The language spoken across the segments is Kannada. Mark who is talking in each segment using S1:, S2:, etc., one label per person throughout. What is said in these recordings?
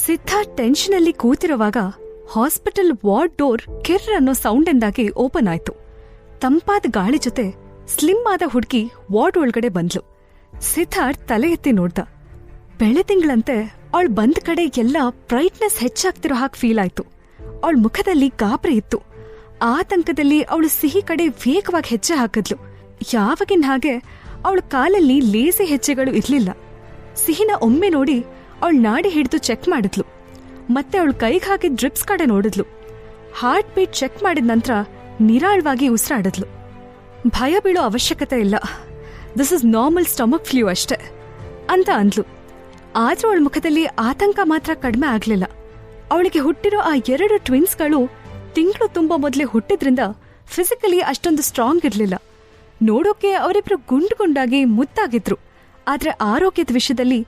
S1: ಸಿದ್ಧಾರ್ಥ್ ಟೆನ್ಷನ್ ಅಲ್ಲಿ ಕೂತಿರುವಾಗ ಹಾಸ್ಪಿಟಲ್ ವಾರ್ಡ್ ಡೋರ್ ಕಿರ್ ಅನ್ನೋ ಸೌಂಡಿಂದಾಗಿ ಓಪನ್ ಆಯ್ತು. ತಂಪಾದ ಗಾಳಿ ಜೊತೆ ಸ್ಲಿಮ್ ಆದ ಹುಡುಗಿ ವಾರ್ಡ್ ಒಳಗಡೆ ಬಂದ್ಲು. ಸಿದ್ಧಾರ್ಥ್ ತಲೆ ಎತ್ತಿ ನೋಡ್ದ. ಬೆಳೆತಿಂಗಳಂತೆ ಅವಳು ಬಂದ ಕಡೆ ಎಲ್ಲ ಬ್ರೈಟ್ನೆಸ್ ಹೆಚ್ಚಾಗ್ತಿರೋ ಹಾಗೆ ಫೀಲ್ ಆಯ್ತು. ಅವಳ ಮುಖದಲ್ಲಿ ಗಾಬರಿ ಇತ್ತು. ಆತಂಕದಲ್ಲಿ ಅವಳು ಸಿಹಿ ಕಡೆ ವೇಗವಾಗಿ ಹೆಜ್ಜೆ ಹಾಕಿದ್ಲು. ಯಾವಾಗಿನ ಹಾಗೆ ಅವಳ ಕಾಲಲ್ಲಿ ಲೇಸಿ ಹೆಜ್ಜೆಗಳು ಇರ್ಲಿಲ್ಲ. ಸಿಹಿನ ಒಮ್ಮೆ ನೋಡಿ ಅವಳು ನಾಡಿ ಹಿಡಿದು ಚೆಕ್ ಮಾಡಿದ್ಲು. ಮತ್ತೆ ಅವಳು ಕೈಗೆ ಹಾಕಿದ ಡ್ರಿಪ್ಸ್ ಕಡೆ ನೋಡಿದ್ಲು. ಹಾರ್ಟ್ ಬೀಟ್ ಚೆಕ್ ಮಾಡಿದ ನಂತರ ನಿರಾಳವಾಗಿ ಉಸಿರಾಡಿದ್ಲು. ಭಯ ಬೀಳೋ ಅವಶ್ಯಕತೆ ಇಲ್ಲ, this is normal stomach flu ಅಷ್ಟೇ ಅಂತ ಅಂದ್ಲು. ಆದ್ರೂ ಅವಳ ಮುಖದಲ್ಲಿ ಆತಂಕ ಮಾತ್ರ ಕಡಿಮೆ ಆಗ್ಲಿಲ್ಲ. ಅವಳಿಗೆ ಹುಟ್ಟಿರೋ ಆ 2 ಟ್ವಿನ್ಸ್ಗಳು ತಿಂಗಳು ತುಂಬಾ ಮೊದಲೇ ಹುಟ್ಟಿದ್ರಿಂದ ಫಿಸಿಕಲಿ ಅಷ್ಟೊಂದು ಸ್ಟ್ರಾಂಗ್ ಇರ್ಲಿಲ್ಲ. ನೋಡೋಕೆ ಅವರಿಬ್ರು ಗುಂಡಾಗಿ ಮುದ್ದಾಗಿದ್ರು. ಆದ್ರೆ ಆರೋಗ್ಯದ ವಿಷಯದಲ್ಲಿ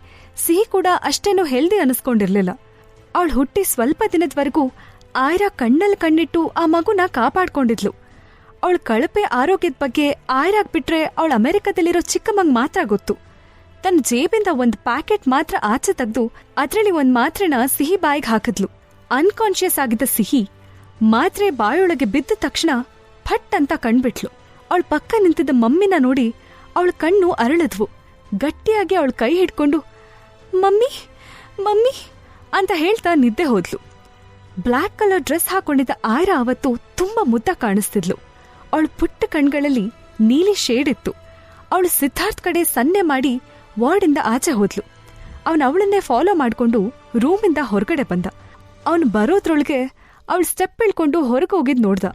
S1: ಸಿಹಿ ಕೂಡ ಅಷ್ಟೇನೂ ಹೆಲ್ದಿ ಅನಿಸ್ಕೊಂಡಿರ್ಲಿಲ್ಲ. ಅವಳು ಹುಟ್ಟಿ ಸ್ವಲ್ಪ ದಿನದವರೆಗೂ ಆಯ್ರಾ ಕಣ್ಣಲ್ಲಿ ಕಣ್ಣಿಟ್ಟು ಆ ಮಗುನ ಕಾಪಾಡ್ಕೊಂಡಿದ್ಲು. ಅವಳ ಕಳಪೆ ಆರೋಗ್ಯದ ಬಗ್ಗೆ ಆಯ್ರಾಗ್ ಬಿಟ್ರೆ ಅವಳ ಅಮೆರಿಕದಲ್ಲಿರೋ ಚಿಕ್ಕ ಮಗ್ ಮಾತ್ರ ಗೊತ್ತು. ತನ್ನ ಜೇಬಿಂದ ಒಂದು ಪ್ಯಾಕೆಟ್ ಮಾತ್ರ ಆಚೆ ತೆಗೆದು ಅದ್ರಲ್ಲಿ ಒಂದ್ ಮಾತ್ರೆನ ಸಿಹಿ ಬಾಯಿಗೆ ಹಾಕಿದ್ಲು. ಅನ್ಕಾನ್ಶಿಯಸ್ ಆಗಿದ್ದ ಸಿಹಿ ಮಾತ್ರೆ ಬಾಯೊಳಗೆ ಬಿದ್ದ ತಕ್ಷಣ ಫಟ್ ಅಂತ ಕಣ್ಬಿಟ್ಲು. ಅವಳ ಪಕ್ಕ ನಿಂತಿದ್ದ ಮಮ್ಮಿನ ನೋಡಿ ಅವಳ ಕಣ್ಣು ಅರಳಿದ್ವು. ಗಟ್ಟಿಯಾಗಿ ಅವಳ ಕೈ ಹಿಡ್ಕೊಂಡು ಮಮ್ಮಿ ಮಮ್ಮಿ ಅಂತ ಹೇಳ್ತಾ ನಿದ್ದೆ ಹೋದ್ಲು. ಬ್ಲ್ಯಾಕ್ ಕಲರ್ ಡ್ರೆಸ್ ಹಾಕೊಂಡಿದ್ದ ಆಯ್ರಾ ಅವತ್ತು ತುಂಬಾ ಮುದ್ದ ಕಾಣಿಸ್ತಿದ್ಲು. ಅವಳು ಪುಟ್ಟ ಕಣ್ಗಳಲ್ಲಿ ನೀಲಿ ಶೇಡ್ ಇತ್ತು. ಅವಳು ಸಿದ್ಧಾರ್ಥ್ ಕಡೆ ಸನ್ನೆ ಮಾಡಿ ವಾರ್ಡಿಂದ ಆಚೆ ಹೋದ್ಲು. ಅವಳನ್ನೇ ಫಾಲೋ ಮಾಡ್ಕೊಂಡು ರೂಮಿಂದ ಹೊರಗಡೆ ಬಂದ. ಅವನು ಬರೋದ್ರೊಳಗೆ ಅವಳು ಸ್ಟೆಪ್ ಇಳ್ಕೊಂಡು ಹೊರಗೆ ಹೋಗಿದ್ ನೋಡ್ದ.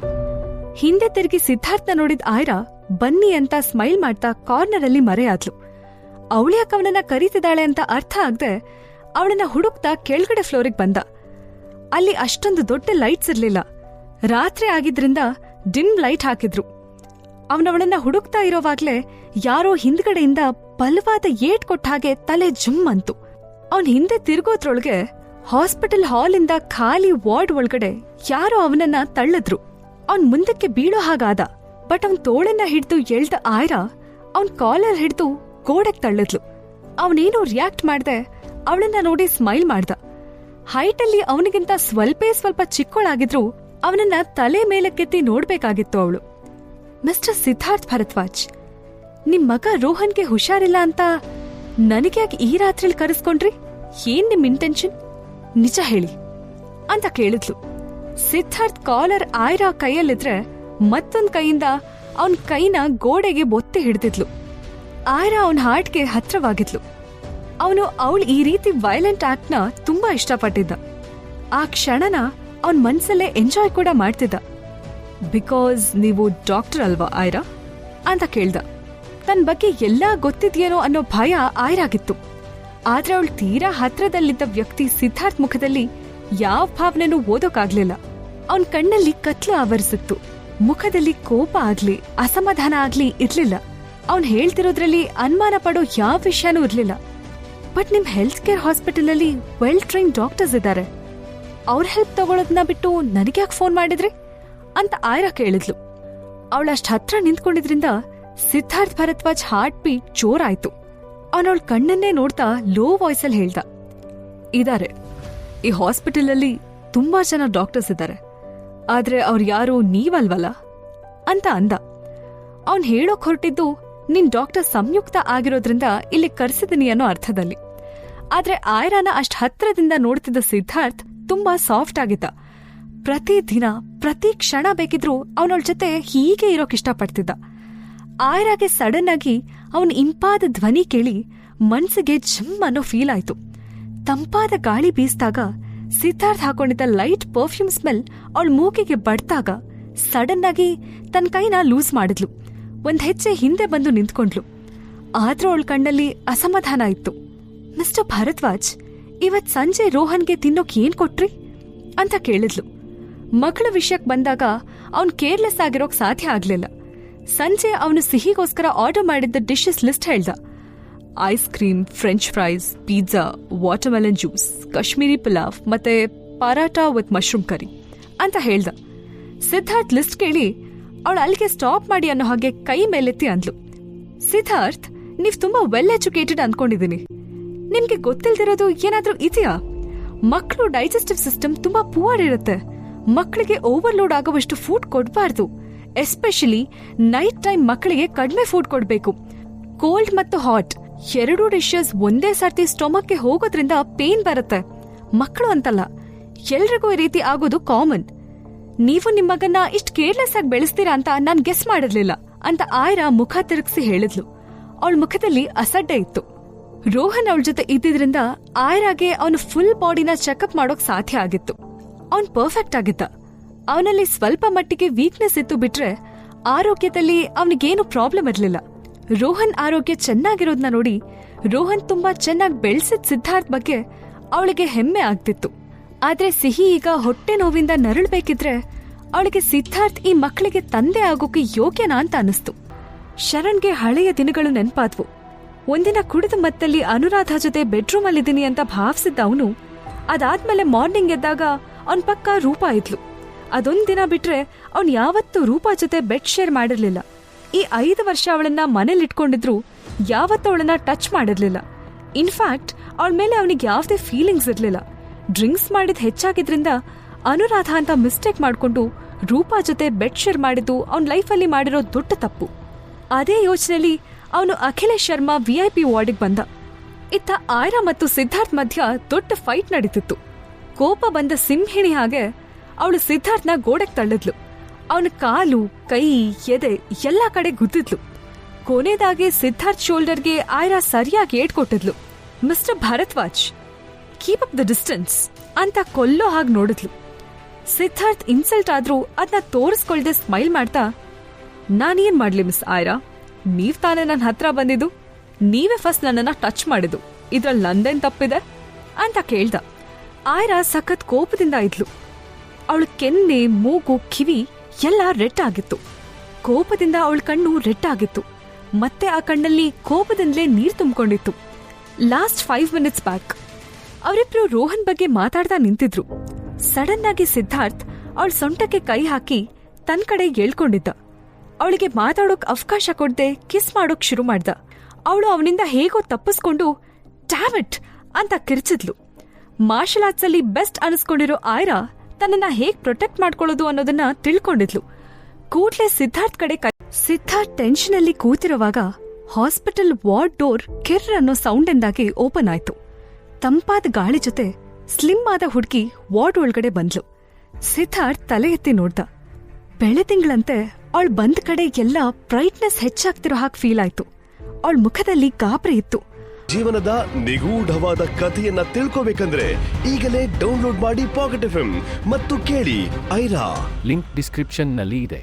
S1: ಹಿಂದೆ ತಿರುಗಿ ಸಿದ್ಧಾರ್ಥ್ನ ನೋಡಿದ ಆಯ್ರಾ ಬನ್ನಿ ಅಂತ ಸ್ಮೈಲ್ ಮಾಡ್ತಾ ಕಾರ್ನರ್ ಅಲ್ಲಿ ಮರೆಯಾದ್ಲು. ಅವಳ್ಯಾಕ ಅವನನ್ನ ಕರೀತಿದ್ದಾಳೆ ಅಂತ ಅರ್ಥ ಆಗದೆ ಅವಳನ್ನ ಹುಡುಕ್ತಾ ಕೆಳಗಡೆ ಫ್ಲೋರಿಗೆ ಬಂದ. ಅಲ್ಲಿ ಅಷ್ಟೊಂದು ದೊಡ್ಡ ಲೈಟ್ಸ್ ಇರ್ಲಿಲ್ಲ. ರಾತ್ರಿ ಆಗಿದ್ರಿಂದ ಡಿಮ್ ಲೈಟ್ ಹಾಕಿದ್ರು. ಅವನವಳನ್ನ ಹುಡುಕ್ತಾ ಇರೋವಾಗ್ಲೇ ಯಾರೋ ಹಿಂದ್ಗಡೆಯಿಂದ ಬಲವಾದ ಏಟ್ ಕೊಟ್ಟ ಹಾಗೆ ತಲೆ ಜುಮ್ ಅಂತು. ಅವನ್ ಹಿಂದೆ ತಿರುಗೋದ್ರೊಳಗೆ ಹಾಸ್ಪಿಟಲ್ ಹಾಲಿಂದ ಖಾಲಿ ವಾರ್ಡ್ ಒಳಗಡೆ ಯಾರೋ ಅವನನ್ನ ತಳ್ಳಿದ್ರು. ಅವನ್ ಮುಂದಕ್ಕೆ ಬೀಳೋ ಹಾಗಾದ. ಬಟ್ ಅವನ್ ತೋಳನ್ನ ಹಿಡ್ದು ಎಳ್ದ ಆಯ್ರಾ ಅವನ್ ಕಾಲರ್ ಹಿಡ್ದು ಗೋಡೆಗೆ ತಳ್ಳಿದ್ಲು. ಅವನೇನೋ ರಿಯಾಕ್ಟ್ ಮಾಡ್ದೆ ಅವಳನ್ನ ನೋಡಿ ಸ್ಮೈಲ್ ಮಾಡ್ದ. ಹೈಟಲ್ಲಿ ಅವನಿಗಿಂತ ಸ್ವಲ್ಪ ಚಿಕ್ಕೋಳಾಗಿದ್ರು ಅವನನ್ನ ತಲೆ ಮೇಲಕ್ಕೆತ್ತಿ ನೋಡ್ಬೇಕಾಗಿತ್ತು ಅವಳು. ಮಿಸ್ಟರ್ ಸಿದ್ಧಾರ್ಥ್ ಭರದ್ವಾಜ್, ನಿಮ್ ಮಗ ರೋಹನ್ಗೆ ಹುಷಾರಿಲ್ಲ ಅಂತ ನನಗ್ಯಾಕೆ ಈ ರಾತ್ರಿಲಿ ಕರೆಸ್ಕೊಂಡ್ರಿ? ಏನ್ ನಿಮ್ ಇಂಟೆನ್ಷನ್? ನಿಜ ಹೇಳಿ ಅಂತ ಕೇಳಿದ್ಲು. ಸಿದ್ಧಾರ್ಥ್ ಕಾಲರ್ ಆಯ್ರಾ ಕೈಯಲ್ಲಿದ್ರೆ ಮತ್ತೊಂದ್ ಕೈಯಿಂದ ಅವನ್ ಕೈನ ಗೋಡೆಗೆ ಬೊತ್ತಿ ಹಿಡ್ದಿದ್ಲು. ಆಯ್ರಾ ಅವನ್ ಹಾರ್ಟ್ಗೆ ಹತ್ರವಾಗಿದ್ಲು. ಅವನು ಅವಳು ಈ ರೀತಿ ವೈಲೆಂಟ್ ಆಕ್ಟ್ನ ತುಂಬಾ ಇಷ್ಟಪಟ್ಟಿದ್ದ. ಆ ಕ್ಷಣನ ಅವನ್ ಮನ್ಸಲ್ಲೇ ಎಂಜಾಯ್ ಕೂಡ ಮಾಡ್ತಿದ್ದ. ಬಿಕಾಸ್ ನೀವು ಡಾಕ್ಟರ್ ಅಲ್ವಾ ಆಯ್ರಾ ಅಂತ ಕೇಳ್ದ. ತನ್ ಬಗ್ಗೆ ಎಲ್ಲಾ ಗೊತ್ತಿದ್ಯೇನೋ ಅನ್ನೋ ಭಯ ಆಯ್ರಾಗಿತ್ತು. ಆದ್ರೆ ಅವಳು ತೀರಾ ಹತ್ರದಲ್ಲಿದ್ದ ವ್ಯಕ್ತಿ ಸಿದ್ಧಾರ್ಥ್ ಮುಖದಲ್ಲಿ ಯಾವ ಭಾವನೆನೂ ಓದೋಕಾಗ್ಲಿಲ್ಲ. ಅವನ್ ಕಣ್ಣಲ್ಲಿ ಕತ್ಲು ಆವರಿಸಿತ್ತು. ಮುಖದಲ್ಲಿ ಕೋಪ ಆಗ್ಲಿ ಅಸಮಾಧಾನ ಆಗ್ಲಿ ಇರ್ಲಿಲ್ಲ. ಅವನ್ ಹೇಳ್ತಿರೋದ್ರಲ್ಲಿ ಅನುಮಾನ ಪಡೋ ಯಾವ ವಿಷಯನೂ ಇರ್ಲಿಲ್ಲ. ಬಟ್ ನಿಮ್ ಹೆಲ್ತ್ ಕೇರ್ ಹಾಸ್ಪಿಟಲ್ ಅಲ್ಲಿ ವೆಲ್ ಟ್ರೈನ್ ಡಾಕ್ಟರ್ಸ್ ಇದ್ದಾರೆ, ಅವ್ರ ಹೆಲ್ಪ್ ತಗೊಳೋದನ್ನ ಬಿಟ್ಟು ನನಗ್ಯಾಕೆ ಫೋನ್ ಮಾಡಿದ್ರಿ ಅಂತ ಆಯ್ರಾ ಕೇಳಿದ್ಲು. ಅವಳಷ್ಟ್ ಹತ್ರ ನಿಂತ್ಕೊಂಡಿದ್ರಿಂದ ಸಿದ್ಧಾರ್ಥ್ ಭರದ್ವಾಜ್ ಹಾರ್ಟ್ ಬೀಟ್ ಜೋರಾಯ್ತು. ಅವನವಳ ಕಣ್ಣನ್ನೇ ನೋಡ್ತಾ ಲೋ ವಾಯ್ಸಲ್ಲಿ ಹೇಳ್ದ, ಇದಾರೆ, ಈ ಹಾಸ್ಪಿಟಲ್ ಅಲ್ಲಿ ತುಂಬಾ ಜನ ಡಾಕ್ಟರ್ಸ್ ಇದ್ದಾರೆ, ಆದ್ರೆ ಅವ್ರು ಯಾರು ನೀವಲ್ವಲ್ಲ ಅಂತ ಅಂದ. ಅವನ್ ಹೇಳೋಕ್ ಹೊರಟಿದ್ದು ನಿನ್ ಡಾಕ್ಟರ್ ಸಂಯುಕ್ತ ಆಗಿರೋದ್ರಿಂದ ಇಲ್ಲಿ ಕರ್ಸಿದೀನಿ ಅನ್ನೋ ಅರ್ಥದಲ್ಲಿ. ಆದ್ರೆ ಆಯ್ರಾನ ಅಷ್ಟ್ ಹತ್ರದಿಂದ ನೋಡ್ತಿದ್ದ ಸಿದ್ಧಾರ್ಥ್ ತುಂಬಾ ಸಾಫ್ಟ್ ಆಗಿದ್ದ. ಪ್ರತಿದಿನ ಪ್ರತಿ ಕ್ಷಣ ಬೇಕಿದ್ರು ಅವನವಳ ಜೊತೆ ಹೀಗೆ ಇರೋಕ್ ಇಷ್ಟಪಡ್ತಿದ್ದ. ಆಯ್ರಾಗೆ ಸಡನ್ ಆಗಿ ಅವನ್ ಇಂಪಾದ ಧ್ವನಿ ಕೇಳಿ ಮನ್ಸಿಗೆ ಜಮ್ ಅನ್ನೋ ಫೀಲ್ ಆಯ್ತು. ತಂಪಾದ ಗಾಳಿ ಬೀಸ್ದಾಗ ಸಿದ್ಧಾರ್ಥ್ ಹಾಕೊಂಡಿದ್ದ ಲೈಟ್ ಪರ್ಫ್ಯೂಮ್ ಸ್ಮೆಲ್ ಅವಳ ಮೂಗಿಗೆ ಬಡ್ದಾಗ ಸಡನ್ ಆಗಿ ತನ್ನ ಕೈನ ಲೂಸ್ ಮಾಡಿದ್ಲು. ಒಂದ್ ಹೆಜ್ಜೆ ಹಿಂದೆ ಬಂದು ನಿಂತ್ಕೊಂಡ್ಲು. ಆದ್ರೂ ಅವಳ ಕಣ್ಣಲ್ಲಿ ಅಸಮಾಧಾನ ಇತ್ತು. ಮಿಸ್ಟರ್ ಭರದ್ವಾಜ್, ಇವತ್ ಸಂಜೆ ರೋಹನ್ಗೆ ತಿನ್ನೋಕ್ ಏನ್ ಕೊಟ್ರಿ ಅಂತ ಕೇಳಿದ್ಲು. ಮಗಳ ವಿಷಯಕ್ ಬಂದಾಗ ಅವನ್ ಕೇರ್ಲೆಸ್ ಆಗಿರೋಕ್ ಸಾಧ್ಯ ಆಗ್ಲಿಲ್ಲ. ಸಂಜೆ ಅವನು ಸಿಹಿಗೋಸ್ಕರ ಆರ್ಡರ್ ಮಾಡಿದ್ದ ಡಿಶಸ್ ಲಿಸ್ಟ್ ಹೇಳ್ದ. Ice cream, French fries, pizza, watermelon juice, Kashmiri pulao ಮತ್ತೆ ಪರಾಟಾ ವಿತ್ ಮಶ್ರೂಮ್ ಕರಿ ಅಂತ ಹೇಳ್ದ. ಸಿದ್ಧಾರ್ಥ್ ಲಿಸ್ಟ್ ಕೇಳಿ ಅವಳು ಅಲ್ಲಿಗೆ ಸ್ಟಾಪ್ ಮಾಡಿ ಅನ್ನೋ ಹಾಗೆ ಕೈ ಮೇಲೆತ್ತಿ ಅಂದ್ಲು. ಸಿದ್ಧಾರ್ಥ್, ನೀವ್ ತುಂಬಾ ವೆಲ್ ಎಜುಕೇಟೆಡ್ ಅನ್ಕೊಂಡಿದೀನಿ. ನಿಮ್ಗೆ ಗೊತ್ತಿಲ್ದಿರೋದು ಏನಾದ್ರೂ ಇದೆಯಾ? ಮಕ್ಕಳು ಡೈಜೆಸ್ಟಿವ್ ಸಿಸ್ಟಮ್ ತುಂಬಾ ಪುವರ್ ಇರುತ್ತೆ. ಮಕ್ಕಳಿಗೆ ಓವರ್ಲೋಡ್ ಆಗುವಷ್ಟು ಫುಡ್ ಕೊಡಬಾರ್ದು. ಎಸ್ಪೆಷಲಿ ನೈಟ್ ಟೈಮ್ ಮಕ್ಕಳಿಗೆ ಕಡಿಮೆ ಫುಡ್ ಕೊಡಬೇಕು. ಕೋಲ್ಡ್ ಮತ್ತು ಹಾಟ್ ಎರಡೂ ಡಿಶಸ್ ಒಂದೇ ಸರ್ತಿ ಸ್ಟೊಮಕ್ಗೆ ಹೋಗೋದ್ರಿಂದ ಪೇನ್ ಬರುತ್ತೆ. ಮಕ್ಕಳು ಅಂತಲ್ಲ, ಎಲ್ರಿಗೂ ಈ ರೀತಿ ಆಗೋದು ಕಾಮನ್. ನೀವು ನಿಮ್ಮ ಮಗನ್ನ ಇಷ್ಟು ಕೇರ್ಲೆಸ್ ಆಗಿ ಬೆಳೆಸ್ತೀರಾ ಅಂತ ನಾನ್ ಗೆಸ್ ಮಾಡಿರ್ಲಿಲ್ಲ ಅಂತ ಆಯ್ರಾ ಮುಖ ತಿರುಗಿಸಿ ಹೇಳಿದ್ಲು. ಅವಳ ಮುಖದಲ್ಲಿ ಅಸಡ್ಡೆ ಇತ್ತು. ರೋಹನ್ ಅವಳ ಜೊತೆ ಇದ್ದಿದ್ರಿಂದ ಆಯ್ರಾಗೆ ಅವನು ಫುಲ್ ಬಾಡಿನ ಚೆಕಪ್ ಮಾಡೋಕ್ ಸಾಧ್ಯ ಆಗಿತ್ತು. ಅವನ್ ಪರ್ಫೆಕ್ಟ್ ಆಗಿದ್ದ. ಅವನಲ್ಲಿ ಸ್ವಲ್ಪ ಮಟ್ಟಿಗೆ ವೀಕ್ನೆಸ್ ಇತ್ತು ಬಿಟ್ರೆ ಆರೋಗ್ಯದಲ್ಲಿ ಅವನಿಗೇನು ಪ್ರಾಬ್ಲಮ್ ಇರ್ಲಿಲ್ಲ. ರೋಹನ್ ಆರೋಗ್ಯ ಚೆನ್ನಾಗಿರೋದ್ನ ನೋಡಿ ರೋಹನ್ ತುಂಬಾ ಚೆನ್ನಾಗಿ ಬೆಳೆಸಿದ ಸಿದ್ಧಾರ್ಥ್ ಬಗ್ಗೆ ಅವಳಿಗೆ ಹೆಮ್ಮೆ ಆಗ್ತಿತ್ತು. ಆದ್ರೆ ಸಿಹಿ ಈಗ ಹೊಟ್ಟೆ ನೋವಿಂದ ನರಳಬೇಕಿದ್ರೆ ಅವಳಿಗೆ ಸಿದ್ಧಾರ್ಥ್ ಈ ಮಕ್ಕಳಿಗೆ ತಂದೆ ಆಗೋಕೆ ಯೋಗ್ಯನಾ ಅಂತ ಅನಿಸ್ತು. ಶರಣ್ಗೆ ಹಳೆಯ ದಿನಗಳು ನೆನ್ಪಾದ್ವು. ಒಂದಿನ ಕುಡಿದ ಮತ್ತಲ್ಲಿ ಅನುರಾಧ ಜೊತೆ ಬೆಡ್ರೂಮ್ ಅಲ್ಲಿದ್ದೀನಿ ಅಂತ ಭಾವಿಸಿದ್ದ ಅವನು ಅದಾದ್ಮೇಲೆ ಮಾರ್ನಿಂಗ್ ಎದ್ದಾಗ ಅವನ್ ಪಕ್ಕ ರೂಪಾ ಇದ್ಲು. ಅದೊಂದ್ ದಿನ ಬಿಟ್ರೆ ಅವನ್ ಯಾವತ್ತೂ ರೂಪಾ ಜೊತೆ ಬೆಡ್ ಶೇರ್ ಮಾಡಿರ್ಲಿಲ್ಲ. ಈ 5 ವರ್ಷ ಅವಳನ್ನ ಮನೇಲಿಟ್ಕೊಂಡಿದ್ರು ಯಾವತ್ತೂ ಅವಳನ್ನ ಟಚ್ ಮಾಡಿರ್ಲಿಲ್ಲ. ಇನ್ಫ್ಯಾಕ್ಟ್ ಅವಳ ಮೇಲೆ ಅವನಿಗೆ ಯಾವುದೇ ಫೀಲಿಂಗ್ಸ್ ಇರ್ಲಿಲ್ಲ. ಡ್ರಿಂಕ್ಸ್ ಮಾಡಿದ್ ಹೆಚ್ಚಾಗಿದ್ರಿಂದ ಅನುರಾಧ ಅಂತ ಮಿಸ್ಟೇಕ್ ಮಾಡ್ಕೊಂಡು ರೂಪಾ ಜೊತೆ ಬೆಡ್ ಶೇರ್ ಮಾಡಿದ್ದು ಅವನ್ ಲೈಫಲ್ಲಿ ಮಾಡಿರೋ ದೊಡ್ಡ ತಪ್ಪು. ಅದೇ ಯೋಚನೆಯಲ್ಲಿ ಅವನು ಅಖಿಲೇಶ್ ಶರ್ಮಾ VIP ವಾರ್ಡಿಗೆ ಬಂದ. ಇತ್ತ ಆಯ್ರಾ ಮತ್ತು ಸಿದ್ಧಾರ್ಥ್ ಮಧ್ಯ ದೊಡ್ಡ ಫೈಟ್ ನಡೀತಿತ್ತು. ಕೋಪ ಬಂದ ಸಿಂಹಿಣಿ ಹಾಗೆ ಅವಳು ಸಿದ್ಧಾರ್ಥ್ನ ಗೋಡೆಗೆ ತಳ್ಳಿದ್ಲು. ಅವನ ಕಾಲು, ಕೈ, ಎದೆ ಎಲ್ಲಾ ಕಡೆ ಗುದ್ದಿದ್ಲು. ಕೊನೆದಾಗಿ ಸಿದ್ಧಾರ್ಥ್ ಶೋಲ್ಡರ್ಗೆ ಆಯ್ರಾ ಸರಿಯಾಗಿ ಏಟ್ಕೊಟ್ಟಿದ್ಲು. Mister Bharadwaj, keep up the distance ಅಂತ ಕೊಲ್ಲೋ ಹಾಗೆ ನೋಡಿದ್ಲು. ಸಿದ್ಧಾರ್ಥ್ ಇನ್ಸಲ್ಟ್ ಆದ್ರೂ ಅದನ್ನ ತೋರಿಸ್ಕೊಳ್ದೆ ಸ್ಮೈಲ್ ಮಾಡ್ತಾ, ನಾನೇನ್ ಮಾಡ್ಲಿ ಮಿಸ್ ಆಯ್ರಾ, ನೀವ್ ತಾನೇ ನನ್ನ ಹತ್ರ ಬಂದಿದ್ದು, ನೀವೇ ಫಸ್ಟ್ ನನ್ನನ್ನ ಟಚ್ ಮಾಡಿದ್ದು, ಇದ್ರಲ್ಲಿ ನಂದೇನ್ ತಪ್ಪಿದೆ ಅಂತ ಕೇಳ್ದ. ಆಯ್ರಾ ಸಖತ್ ಕೋಪದಿಂದ ಇದ್ಲು. ಅವಳ ಕೆನ್ನೆ, ಮೂಗು, ಕಿವಿ ಎಲ್ಲ ರೆಡ್ ಆಗಿತ್ತು. ಕೋಪದಿಂದ ಅವಳ ಕಣ್ಣು ರೆಡ್ ಆಗಿತ್ತು. ಮತ್ತೆ ಆ ಕಣ್ಣಲ್ಲಿ ಕೋಪದಿಂದಲೇ ನೀರ್ ತುಂಬಿಕೊಂಡಿತ್ತು. ಲಾಸ್ಟ್ 5 ಮಿನಿಟ್ಸ್ ಬ್ಯಾಕ್ ಅವರಿಬ್ರು ರೋಹನ್ ಬಗ್ಗೆ ಮಾತಾಡ್ತಾ ನಿಂತಿದ್ರು. ಸಡನ್ ಆಗಿ ಸಿದ್ಧಾರ್ಥ್ ಅವಳ ಸೊಂಟಕ್ಕೆ ಕೈ ಹಾಕಿ ತನ್ ಕಡೆ ಎಳ್ಕೊಂಡಿದ್ದ. ಅವಳಿಗೆ ಮಾತಾಡೋಕ್ ಅವಕಾಶ ಕೊಡದೆ ಕಿಸ್ ಮಾಡೋಕ್ ಶುರು ಮಾಡ್ದ. ಅವಳು ಅವನಿಂದ ಹೇಗೋ ತಪ್ಪಿಸ್ಕೊಂಡು ಡ್ಯಾಮ್ ಇಟ್ ಅಂತ ಕಿರ್ಚಿದ್ಲು. ಮಾರ್ಷಲ್ ಆರ್ಟ್ಸ್ ಅಲ್ಲಿ ಬೆಸ್ಟ್ ಅನಿಸ್ಕೊಂಡಿರೋ ಆಯ್ರಾ ತನ್ನನ್ನ ಹೇಗ್ ಪ್ರೊಟೆಕ್ಟ್ ಮಾಡ್ಕೊಳ್ಳೋದು ಅನ್ನೋದನ್ನ ತಿಳ್ಕೊಂಡಿದ್ಲು. ಕೂಡ್ಲೆ ಸಿದ್ಧಾರ್ಥ್ ಕಡೆ ಸಿದ್ಧಾರ್ಥ್ ಟೆನ್ಷನ್ ಅಲ್ಲಿ ಕೂತಿರುವಾಗ ಹಾಸ್ಪಿಟಲ್ ವಾರ್ಡ್ ಡೋರ್ ಕಿರ್ ಅನ್ನೋ ಸೌಂಡ್ ಎಂದಾಗಿ ಓಪನ್ ಆಯ್ತು. ತಂಪಾದ ಗಾಳಿ ಜೊತೆ ಸ್ಲಿಮ್ ಆದ ಹುಡುಗಿ ವಾರ್ಡ್ ಒಳಗಡೆ ಬಂದ್ಲು. ಸಿದ್ಧಾರ್ಥ್ ತಲೆ ಎತ್ತಿ ನೋಡ್ದ. ಬೆಳೆ ತಿಂಗಳಂತೆ ಅವಳು ಬಂದ ಕಡೆ ಎಲ್ಲ ಬ್ರೈಟ್ನೆಸ್ ಹೆಚ್ಚಾಗ್ತಿರೋ ಹಾಗೆ ಫೀಲ್ ಆಯ್ತು. ಅವಳ ಮುಖದಲ್ಲಿ ಗಾಬರಿ ಇತ್ತು.
S2: ಜೀವನದ ನಿಗೂಢವಾದ ಕಥೆಯನ್ನ ತಿಳ್ಕೋಬೇಕಂದ್ರೆ ಈಗಲೇ ಡೌನ್ಲೋಡ್ ಮಾಡಿ ಪಾಕೆಟ್ FM ಮತ್ತು ಕೇಳಿ ಐರಾ.
S3: ಲಿಂಕ್ ಡಿಸ್ಕ್ರಿಪ್ಷನ್ ನಲ್ಲಿ ಇದೆ.